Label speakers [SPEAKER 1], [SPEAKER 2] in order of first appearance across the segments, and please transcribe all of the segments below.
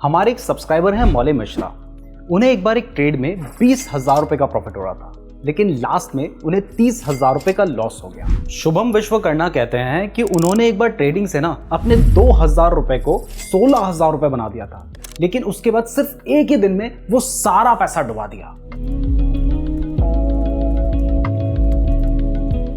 [SPEAKER 1] हमारे एक सब्सक्राइबर हैं मौले मिश्रा। उन्हें एक बार एक ट्रेड में 20,000 रुपए का प्रॉफिट हो रहा था, लेकिन लास्ट में उन्हें 30,000 रुपए का लॉस हो गया। शुभम विश्वकर्मा कहते हैं कि उन्होंने एक बार ट्रेडिंग से ना अपने 2,000 रुपए को 16,000 रुपए बना दिया था, लेकिन उसके बाद सिर्फ एक ही दिन में वो सारा पैसा डुबा दिया।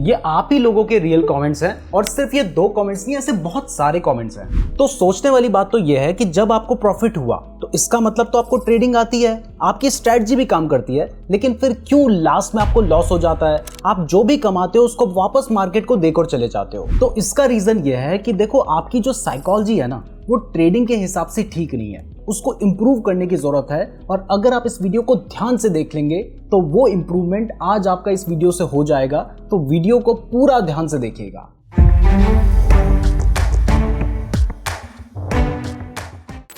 [SPEAKER 1] ये आप ही लोगों के रियल कमेंट्स हैं, और सिर्फ ये 2 कमेंट्स नहीं, ऐसे बहुत सारे कमेंट्स हैं। तो सोचने वाली बात तो ये है कि जब आपको प्रॉफिट हुआ तो इसका मतलब तो आपको ट्रेडिंग आती है, आपकी स्ट्रेटजी भी काम करती है, लेकिन फिर क्यों लास्ट में आपको लॉस हो जाता है? आप जो भी कमाते हो उसको वापस मार्केट को देकर चले जाते हो। तो इसका रीजन ये है कि देखो, आपकी जो साइकोलॉजी है ना, वो ट्रेडिंग के हिसाब से ठीक नहीं है, उसको इम्प्रूव करने की जरूरत है। और अगर आप इस वीडियो को ध्यान से देख लेंगे तो वो इम्प्रूवमेंट आज आपका इस वीडियो से हो जाएगा। तो वीडियो को पूरा ध्यान से देखिएगा।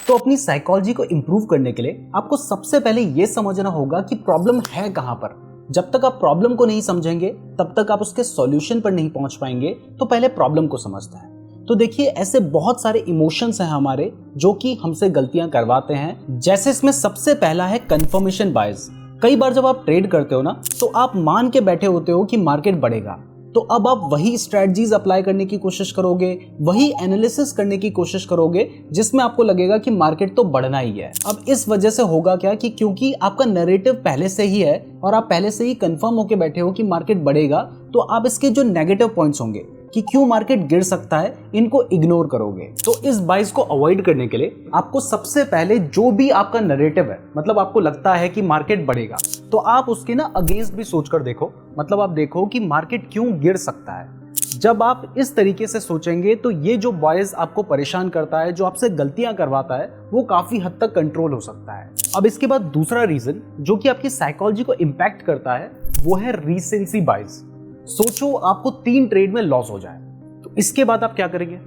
[SPEAKER 1] तो अपनी साइकोलॉजी को इम्प्रूव करने के लिए आपको सबसे पहले यह समझना होगा कि प्रॉब्लम है कहां पर। जब तक आप प्रॉब्लम को नहीं समझेंगे तब तक आप उसके सॉल्यूशन पर नहीं पहुंच पाएंगे। तो पहले प्रॉब्लम को समझते हैं। तो देखिए, ऐसे बहुत सारे इमोशंस हैं हमारे जो कि हमसे गलतियां करवाते हैं। जैसे इसमें सबसे पहला है कंफर्मेशन बायस। कई बार जब आप ट्रेड करते हो ना, तो आप मान के बैठे होते हो कि मार्केट बढ़ेगा, तो अब आप वही स्ट्रेटजीज अप्लाई करने की कोशिश करोगे, वही एनालिसिस करने की कोशिश करोगे जिसमें आपको लगेगा कि मार्केट तो बढ़ना ही है। अब इस वजह से होगा क्या कि क्योंकि आपका नैरेटिव पहले से ही है और आप पहले से ही कंफर्म होके बैठे हो कि मार्केट बढ़ेगा, तो आप इसके जो नेगेटिव पॉइंट्स होंगे कि क्यों मार्केट गिर सकता है, इनको इग्नोर करोगे। तो इस बाइस को अवॉइड करने के लिए आपको सबसे पहले जो भी आपका नैरेटिव है, मतलब आपको लगता है कि मार्केट बढ़ेगा, तो आप उसके ना अगेंस्ट भी सोचकर देखो। मतलब आप देखो कि मार्केट क्यों गिर सकता है। जब आप इस तरीके से सोचेंगे तो ये जो बॉयज आपको परेशान करता है, जो आपसे गलतियां करवाता है, वो काफी हद तक कंट्रोल हो सकता है। अब इसके बाद दूसरा रीजन जो कि आपकी साइकोलॉजी को इंपैक्ट करता है, वो है रीसेंसी बायस। सोचो आपको 3 ट्रेड में लॉस हो जाए, तो इसके बाद आप क्या करेंगे?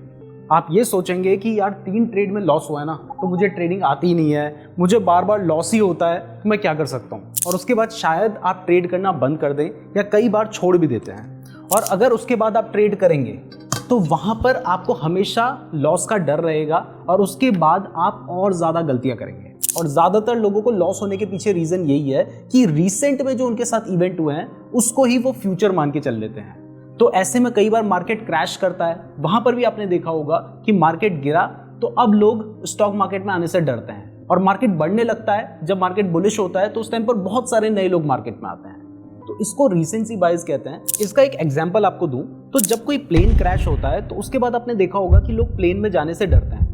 [SPEAKER 1] आप ये सोचेंगे कि यार 3 ट्रेड में लॉस हुआ है ना, तो मुझे ट्रेडिंग आती नहीं है, मुझे बार बार लॉस ही होता है, तो मैं क्या कर सकता हूँ? और उसके बाद शायद आप ट्रेड करना बंद कर दें या कई बार छोड़ भी देते हैं। और अगर उसके बाद आप ट्रेड करेंगे तो वहाँ पर आपको हमेशा लॉस का डर रहेगा और उसके बाद आप और ज़्यादा गलतियाँ करेंगे। और ज़्यादातर लोगों को लॉस होने के पीछे रीज़न यही है कि रिसेंट में जो उनके साथ इवेंट हुए हैं उसको ही वो फ्यूचर मान के चल लेते हैं। तो ऐसे में कई बार मार्केट क्रैश करता है। वहाँ पर भी आपने देखा होगा कि मार्केट गिरा तो अब लोग स्टॉक मार्केट में आने से डरते हैं, और मार्केट बढ़ने लगता है। जब मार्केट बुलिश होता है तो उस टाइम पर बहुत सारे नए लोग मार्केट में आते हैं। तो इसको रीसेंसी बायस कहते हैं। इसका एक एग्जांपल आपको दूं तो जब कोई प्लेन क्रैश होता है तो उसके बाद आपने देखा होगा कि लोग प्लेन में जाने से डरते हैं।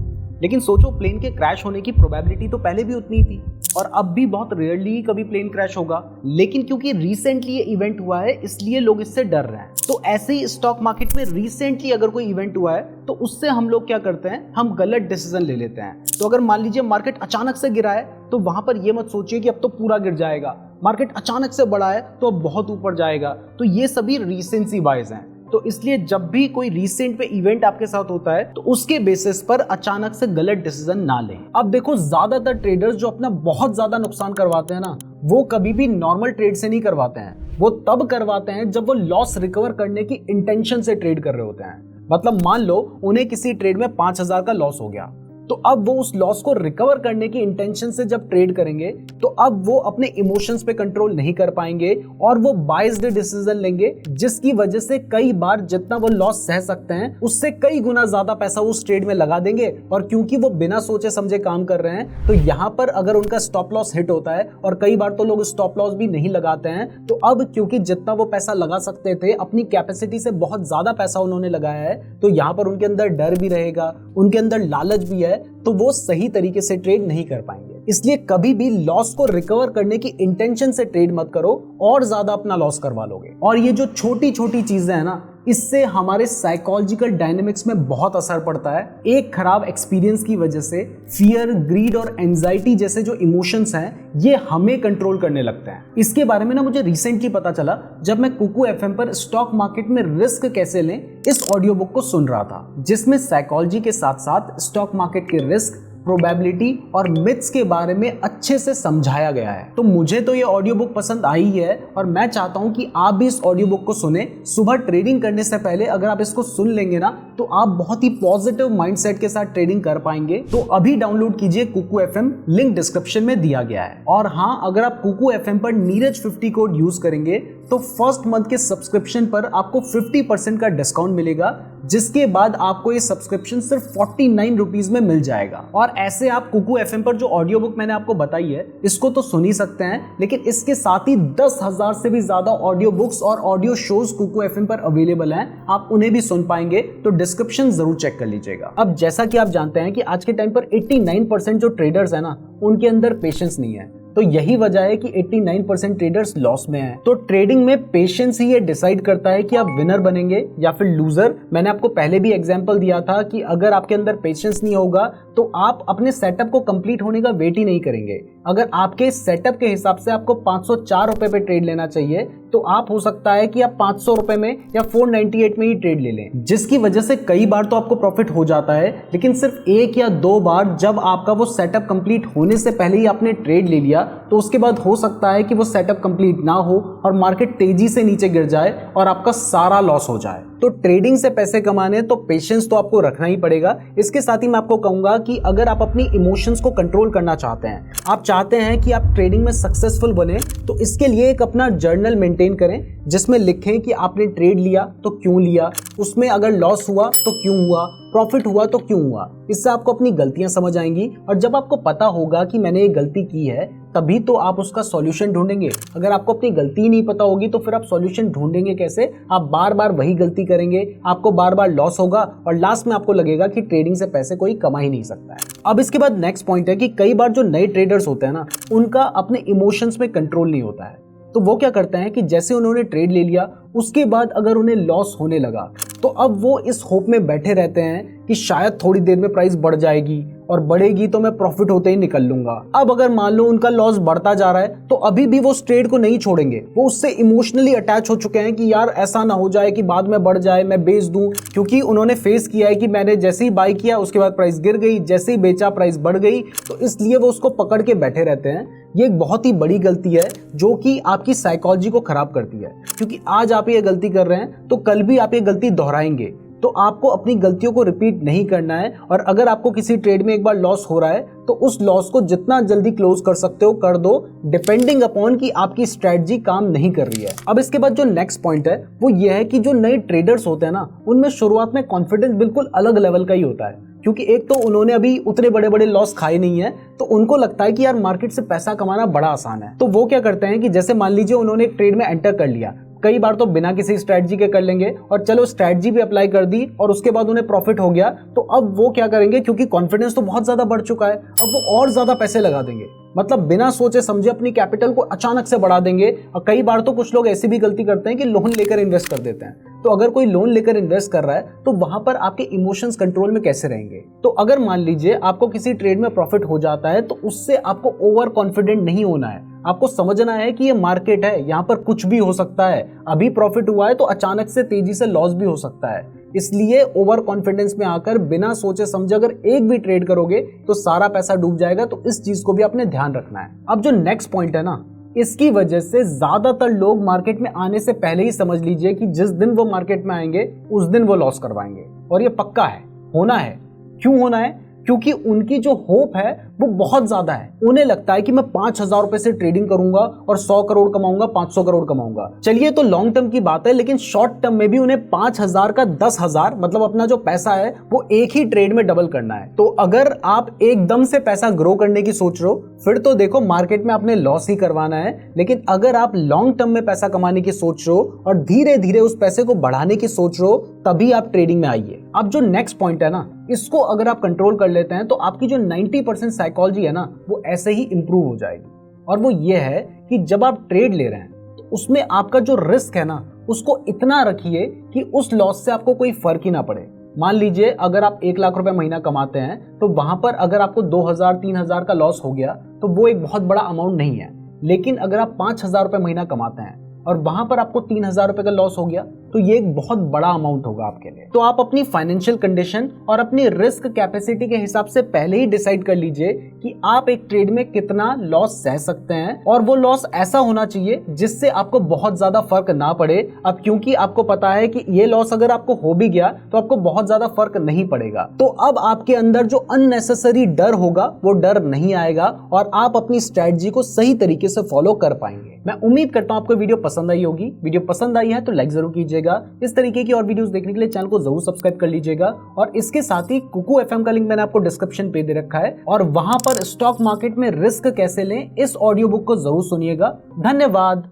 [SPEAKER 1] लेकिन सोचो, प्लेन के क्रैश होने की प्रोबेबिलिटी तो पहले भी उतनी थी, और अब भी बहुत रेयरली कभी प्लेन क्रैश होगा। लेकिन क्योंकि रिसेंटली ये इवेंट हुआ है इसलिए लोग इससे डर रहे हैं। तो ऐसे ही स्टॉक मार्केट में रिसेंटली अगर कोई इवेंट हुआ है तो उससे हम लोग क्या करते हैं, हम गलत डिसीजन ले लेते हैं। तो अगर मान लीजिए मार्केट अचानक से गिरा है तो वहां पर ये मत सोचिए कि अब तो पूरा गिर जाएगा। मार्केट अचानक से बढ़ा है तो अब बहुत ऊपर जाएगा। तो ये सभी रीसेंसी बायस हैं। तो इसलिए जब भी कोई रीसेंट पे इवेंट आपके साथ होता है तो उसके बेसिस पर अचानक से गलत डिसीजन ना लें। अब देखो, ज्यादातर ट्रेडर्स जो अपना बहुत ज्यादा नुकसान करवाते हैं ना, वो कभी भी नॉर्मल ट्रेड से नहीं करवाते हैं। वो तब करवाते हैं जब वो लॉस रिकवर करने की इंटेंशन से ट्रेड कर रहे होते हैं। मतलब मान लो उन्हें किसी ट्रेड में 5,000 का लॉस हो गया, तो अब वो उस लॉस को रिकवर करने की इंटेंशन से जब ट्रेड करेंगे तो अब वो अपने इमोशंस पे कंट्रोल नहीं कर पाएंगे और वो बायस्ड डिसीजन लेंगे, जिसकी वजह से कई बार जितना वो लॉस सह सकते हैं उससे कई गुना ज्यादा पैसा उस ट्रेड में लगा देंगे। और क्योंकि वो बिना सोचे समझे काम कर रहे हैं तो यहाँ पर अगर उनका स्टॉप लॉस हिट होता है, और कई बार तो लोग स्टॉप लॉस भी नहीं लगाते हैं, तो अब क्योंकि जितना वो पैसा लगा सकते थे अपनी कैपेसिटी से बहुत ज्यादा पैसा उन्होंने लगाया है, तो यहाँ पर उनके अंदर डर भी रहेगा, उनके अंदर लालच भी है, तो वो सही तरीके से ट्रेड नहीं कर पाएंगे। इसलिए कभी भी लॉस को रिकवर करने की इंटेंशन से ट्रेड मत करो, और ज्यादा अपना लॉस करवा लोगे। और ये जो छोटी छोटी चीजें हैं ना, इससे हमारे साइकोलॉजिकल डायनेमिक्स में बहुत असर पड़ता है। एक खराब एक्सपीरियंस की वजह से फियर, ग्रीड और एंजाइटी जैसे जो इमोशंस हैं ये हमें कंट्रोल करने लगते हैं। इसके बारे में ना मुझे रिसेंटली पता चला जब मैं कुकू एफएम पर स्टॉक मार्केट में रिस्क कैसे लें इस ऑडियो बुक को सुन रहा था, जिसमें साइकोलॉजी के साथ साथ स्टॉक मार्केट के रिस्क, प्रोबेबिलिटी और मिथ्स के बारे में अच्छे से समझाया गया है। तो मुझे तो ये ऑडियो बुक पसंद आई है और मैं चाहता हूं कि आप भी इस ऑडियो बुक को सुने। सुबह ट्रेडिंग करने से पहले अगर आप इसको सुन लेंगे ना तो आप बहुत ही पॉजिटिव माइंडसेट के साथ ट्रेडिंग कर पाएंगे। तो अभी डाउनलोड कीजिए कुकू FM, लिंक डिस्क्रिप्शन में दिया गया है। और हाँ, अगर आप कुकू FM पर नीरज 50 कोड यूज करेंगे तो फर्स्ट मंथ के सब्सक्रिप्शन पर आपको 50% का डिस्काउंट मिलेगा, जिसके बाद आपको ये सब्सक्रिप्शन सिर्फ 49 रुपीज में मिल जाएगा। और ऐसे आप कुकू FM पर जो ऑडियो बुक मैंने आपको बताई है इसको तो सुन ही सकते हैं, लेकिन इसके साथ ही 10,000 से भी ज्यादा ऑडियो बुक्स और ऑडियो शोज कुकू FM पर अवेलेबल हैं, आप उन्हें भी सुन पाएंगे। तो डिस्क्रिप्शन जरूर चेक कर लीजिएगा। अब जैसा कि आप जानते हैं कि आज के टाइम पर 89% जो ट्रेडर्स है ना उनके अंदर पेशेंस नहीं है। तो यही वजह है कि 89% ट्रेडर्स लॉस में हैं। तो ट्रेडिंग में पेशेंस ही ये डिसाइड करता है कि आप विनर बनेंगे या फिर लूजर। मैंने आपको पहले भी एग्जांपल दिया था कि अगर आपके अंदर पेशेंस नहीं होगा तो आप अपने सेटअप को कंप्लीट होने का वेट ही नहीं करेंगे। अगर आपके सेटअप के हिसाब से आपको 504 रुपए पे ट्रेड लेना चाहिए तो आप हो सकता है कि आप 500 रुपए में या 498 में ही ट्रेड ले लें, जिसकी वजह से कई बार तो आपको प्रॉफिट हो जाता है, लेकिन सिर्फ एक या दो बार जब आपका वो सेटअप कंप्लीट होने से पहले ही आपने ट्रेड ले लिया तो उसके बाद हो सकता है कि वो सेटअप कंप्लीट ना हो और मार्केट तेजी से नीचे गिर जाए और आपका सारा लॉस हो जाए। तो ट्रेडिंग से पैसे कमाने तो पेशेंस तो आपको रखना ही पड़ेगा। इसके साथ ही मैं आपको कहूंगा कि अगर आप अपनी इमोशंस को कंट्रोल करना चाहते हैं, आप चाहते हैं कि आप ट्रेडिंग में सक्सेसफुल बने, तो इसके लिए एक अपना जर्नल मेंटेन करें जिसमें लिखें कि आपने ट्रेड लिया तो क्यों लिया, उसमें अगर लॉस हुआ तो क्यों हुआ, प्रॉफिट हुआ तो क्यों हुआ। इससे आपको अपनी गलतियां समझ आएंगी और जब आपको पता होगा कि मैंने ये गलती की है तभी तो आप उसका सॉल्यूशन ढूंढेंगे। अगर आपको अपनी गलती ही नहीं पता होगी तो फिर आप सॉल्यूशन ढूंढेंगे कैसे? आप बार बार वही गलती करेंगे, आपको बार बार लॉस होगा और लास्ट में आपको लगेगा कि ट्रेडिंग से पैसे कोई कमा ही नहीं सकता है। अब इसके बाद नेक्स्ट पॉइंट है कि कई बार जो नए ट्रेडर्स होते हैं ना उनका अपने इमोशंस में कंट्रोल नहीं होता है। तो वो क्या करते हैं कि जैसे उन्होंने ट्रेड ले लिया उसके बाद अगर उन्हें लॉस होने लगा तो अब वो इस होप में बैठे रहते हैं कि शायद थोड़ी देर में प्राइस बढ़ जाएगी और बढ़ेगी तो मैं प्रॉफिट होते ही निकल लूंगा। अब अगर मान लो उनका लॉस बढ़ता जा रहा है तो अभी भी वो उस ट्रेड को नहीं छोड़ेंगे, वो उससे इमोशनली अटैच हो चुके हैं कि यार ऐसा ना हो जाए कि बाद में बढ़ जाए मैं बेच दूं, क्योंकि उन्होंने फेस किया है कि मैंने जैसे ही बाई किया उसके बाद प्राइस गिर गई, जैसे ही बेचा प्राइस बढ़ गई, तो इसलिए वो उसको पकड़ के बैठे रहते हैं। ये एक बहुत ही बड़ी गलती है जो कि आपकी साइकोलॉजी को खराब करती है, क्योंकि आज आप ये गलती कर रहे हैं तो कल भी आप ये गलती दोहराएंगे। तो आपको अपनी गलतियों को रिपीट नहीं करना है और अगर आपको किसी ट्रेड में एक बार लॉस हो रहा है तो उस लॉस को जितना जल्दी क्लोज कर सकते हो कर दो, डिपेंडिंग अपॉन कि आपकी स्ट्रेटजी काम नहीं कर रही है। अब इसके बाद जो नेक्स्ट पॉइंट है वो ये है कि जो नए ट्रेडर्स होते हैं ना उनमें शुरुआत में कॉन्फिडेंस बिल्कुल अलग लेवल का ही होता है, क्योंकि एक तो उन्होंने अभी उतने बड़े बड़े लॉस खाए नहीं है तो उनको लगता है कि यार मार्केट से पैसा कमाना बड़ा आसान है। तो वो क्या करते हैं कि जैसे मान लीजिए उन्होंने एक ट्रेड में एंटर कर लिया, कई बार तो बिना किसी स्ट्रैटेजी के कर लेंगे और चलो स्ट्रैटेजी भी अप्लाई कर दी और उसके बाद उन्हें प्रॉफिट हो गया, तो अब वो क्या करेंगे, क्योंकि कॉन्फिडेंस तो बहुत ज्यादा बढ़ चुका है, अब वो और ज्यादा पैसे लगा देंगे, मतलब बिना सोचे समझे अपनी कैपिटल को अचानक से बढ़ा देंगे। और कई बार तो कुछ लोग ऐसी भी गलती करते हैं कि लोन लेकर इन्वेस्ट कर देते हैं। तो अगर कोई लोन लेकर इन्वेस्ट कर रहा है तो वहां पर आपके इमोशंस कंट्रोल में कैसे रहेंगे? तो अगर मान लीजिए आपको किसी ट्रेड में प्रॉफिट हो जाता है तो उससे आपको ओवर कॉन्फिडेंट नहीं होना है। आपको समझना है कि ये मार्केट है, यहाँ पर कुछ भी हो सकता है, अभी प्रॉफिट हुआ है तो अचानक से तेजी से लॉस भी हो सकता है। इसलिए ओवर कॉन्फिडेंस में आकर बिना सोचे समझे अगर एक भी ट्रेड करोगे तो सारा पैसा डूब जाएगा। तो इस चीज को भी आपने ध्यान रखना है। अब जो नेक्स्ट पॉइंट है ना, इसकी वजह से ज्यादातर लोग मार्केट में आने से पहले ही समझ लीजिए कि जिस दिन वो मार्केट में आएंगे उस दिन वो लॉस करवाएंगे, और ये पक्का है, होना है। क्यों होना है? क्योंकि उनकी जो होप है वो बहुत ज्यादा है। उन्हें लगता है कि मैं 5,000 रुपए से ट्रेडिंग करूंगा और 100 करोड़ कमाऊंगा, 500 करोड़ कमाऊंगा। चलिए तो लॉन्ग टर्म की बात है, लेकिन शॉर्ट टर्म में भी उन्हें 5,000 का 10,000 मतलब अपना जो पैसा है वो एक ही ट्रेड में डबल करना है। तो अगर आप एकदम से पैसा ग्रो करने की सोच रहे हो फिर तो देखो मार्केट में आपने लॉस ही करवाना है। लेकिन अगर आप लॉन्ग टर्म में पैसा कमाने की सोच रहे हो और धीरे धीरे उस पैसे को बढ़ाने की सोच रहे हो तभी आप ट्रेडिंग में आइए। अब जो नेक्स्ट पॉइंट है ना, इसको अगर आप कंट्रोल कर लेते हैं तो आपकी जो 90% साइकोलॉजी है ना वो ऐसे ही इंप्रूव हो जाएगी। और वो ये है कि जब आप ट्रेड ले रहे हैं तो उसमें आपका जो रिस्क है ना उसको इतना रखिए कि उस लॉस से आपको कोई फर्क ही ना पड़े। मान लीजिए अगर आप 1 लाख रुपए महीना कमाते हैं तो वहां पर अगर आपको 2,000-3,000 का लॉस हो गया तो वो एक बहुत बड़ा अमाउंट नहीं है। लेकिन अगर आप 5,000 रुपए महीना कमाते हैं और वहां पर आपको 3,000 रुपए का लॉस हो गया, तो ये एक बहुत बड़ा अमाउंट होगा आपके लिए। तो आप अपनी फाइनेंशियल कंडीशन और अपनी रिस्क कैपेसिटी के हिसाब से पहले ही डिसाइड कर लीजिए कि आप एक ट्रेड में कितना लॉस सह सकते हैं, और वो लॉस ऐसा होना चाहिए जिससे आपको बहुत ज्यादा फर्क ना पड़े। अब क्योंकि आपको पता है कि ये लॉस अगर आपको हो भी गया तो आपको बहुत ज्यादा फर्क नहीं पड़ेगा, तो अब आपके अंदर जो अननेसेसरी डर होगा वो डर नहीं आएगा और आप अपनी स्ट्रेटजी को सही तरीके से फॉलो कर पाएंगे। मैं उम्मीद करता हूं आपको वीडियो पसंद आई होगी। वीडियो पसंद आई है तो लाइक जरूर कीजिएगा। इस तरीके की और वीडियोस देखने के लिए चैनल को जरूर सब्सक्राइब कर लीजिएगा, और इसके साथ ही कुकू एफएम का लिंक मैंने आपको डिस्क्रिप्शन पे दे रखा है, और वहां पर स्टॉक मार्केट में रिस्क कैसे लें इस ऑडियो बुक को जरूर सुनिएगा। धन्यवाद।